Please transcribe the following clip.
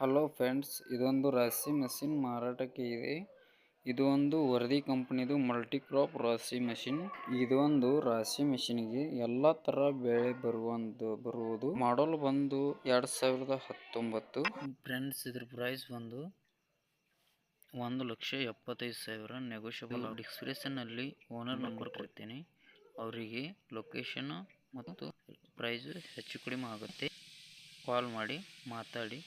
Hello friends, ಇದೊಂದು ರಾಶಿ machine ಮಾರಾಟಕ್ಕೆ ಇದೆ. ಇದು ಒಂದು ವರದಿ ಕಂಪನಿದು ಮಲ್ಟಿ ಕ್ರಾಪ್ ರಾಶಿ ಮಷಿನ್. ಇದು ಒಂದು ರಾಶಿ ಮಷಿನ್ಗೆ ಎಲ್ಲಾ ತರ ಬೆಳೆ ಬರುವುದು. ಮಾಡಲ್ ಬಂದು 2019. ಫ್ರೆಂಡ್ಸ್, ಇದ್ರ ಪ್ರೈಸ್ ಬಂದು 1,75,000 ನೆಗೋಷಿಯಬಲ್. ಡಿಸ್ಕ್ರಿಪ್ಷನ್ ಅಲ್ಲಿ ಓನರ್ ನಂಬರ್ ಕೊಡ್ತೀನಿ. ಅವರಿಗೆ ಲೊಕೇಶನ್ ಮತ್ತು ಪ್ರೈಸ್ ಹೆಚ್ಚು ಕಡಿಮೆ ಆಗುತ್ತೆ. ಕಾಲ್ ಮಾಡಿ ಮಾತಾಡಿ.